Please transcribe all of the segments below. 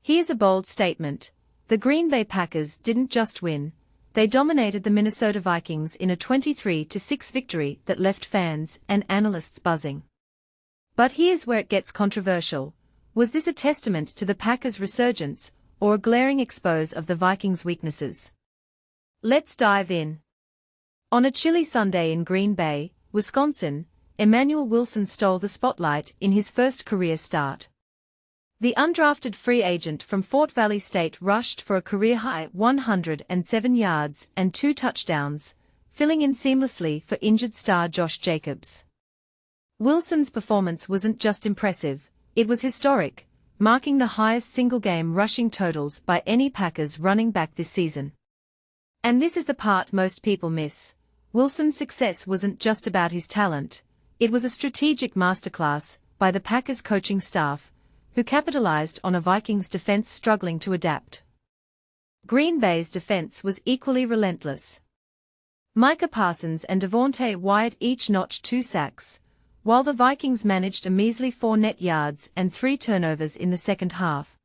Here's a bold statement. The Green Bay Packers didn't just win, they dominated the Minnesota Vikings in a 23-6 victory that left fans and analysts buzzing. But here's where it gets controversial. Was this a testament to the Packers' resurgence, or a glaring expose of the Vikings' weaknesses? Let's dive in. On a chilly Sunday in Green Bay, Wisconsin, Emanuel Wilson stole the spotlight in his first career start. The undrafted free agent from Fort Valley State rushed for a career-high 107 yards and 2 touchdowns, filling in seamlessly for injured star Josh Jacobs. Wilson's performance wasn't just impressive, it was historic, marking the highest single-game rushing totals by any Packers running back this season. And this is the part most people miss. Wilson's success wasn't just about his talent, it was a strategic masterclass by the Packers coaching staff, who capitalized on a Vikings defense struggling to adapt. Green Bay's defense was equally relentless. Micah Parsons and Devonte Wyatt each notched 2 sacks, while the Vikings managed a measly 4 net yards and 3 turnovers in the second half.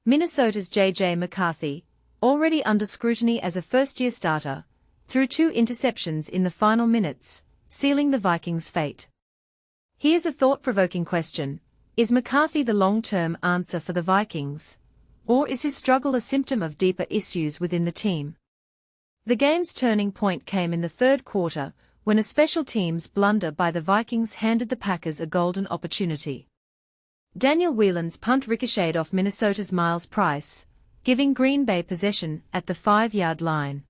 Minnesota's J.J. McCarthy, already under scrutiny as a first-year starter, threw 2 interceptions in the final minutes, sealing the Vikings' fate. Here's a thought-provoking question. Is McCarthy the long-term answer for the Vikings? Or is his struggle a symptom of deeper issues within the team? The game's turning point came in the third quarter, when a special teams blunder by the Vikings handed the Packers a golden opportunity. Daniel Whelan's punt ricocheted off Minnesota's Miles Price, giving Green Bay possession at the 5-yard line.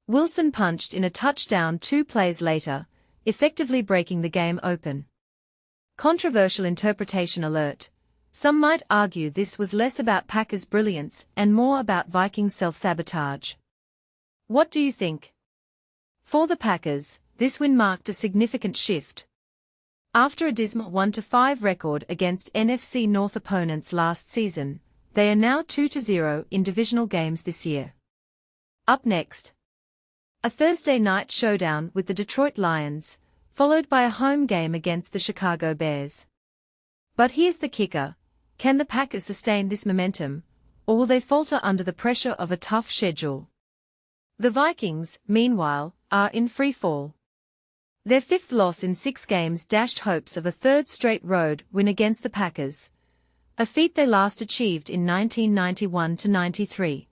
Wilson punched in a touchdown 2 plays later, effectively breaking the game open. Controversial interpretation alert. Some might argue this was less about Packers' brilliance and more about Vikings' self-sabotage. What do you think? For the Packers, this win marked a significant shift. After a dismal 1-5 record against NFC North opponents last season, they are now 2-0 in divisional games this year. Up next, a Thursday night showdown with the Detroit Lions, followed by a home game against the Chicago Bears. But here's the kicker. Can the Packers sustain this momentum, or will they falter under the pressure of a tough schedule? The Vikings, meanwhile, are in free fall. Their 5th loss in 6 games dashed hopes of a 3rd straight road win against the Packers, a feat they last achieved in 1991-93.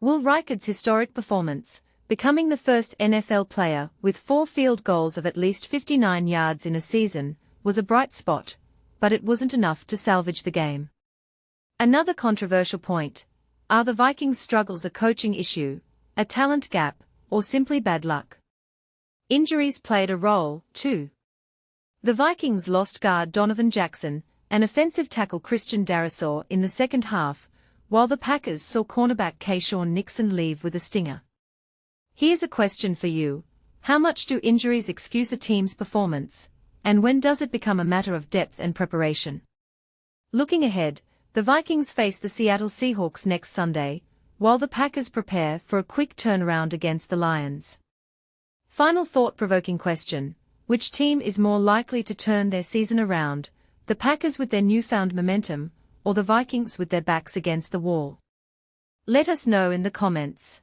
Will Reichard's historic performance, becoming the first NFL player with 4 field goals of at least 59 yards in a season, was a bright spot, but it wasn't enough to salvage the game. Another controversial point. Are the Vikings' struggles a coaching issue, a talent gap, or simply bad luck? Injuries played a role, too. The Vikings lost guard Donovan Jackson and offensive tackle Christian Darrisaw in the second half, while the Packers saw cornerback Keyshawn Nixon leave with a stinger. Here's a question for you. How much do injuries excuse a team's performance, and when does it become a matter of depth and preparation? Looking ahead, the Vikings face the Seattle Seahawks next Sunday, while the Packers prepare for a quick turnaround against the Lions. Final thought-provoking question. Which team is more likely to turn their season around, the Packers with their newfound momentum, or the Vikings with their backs against the wall? Let us know in the comments.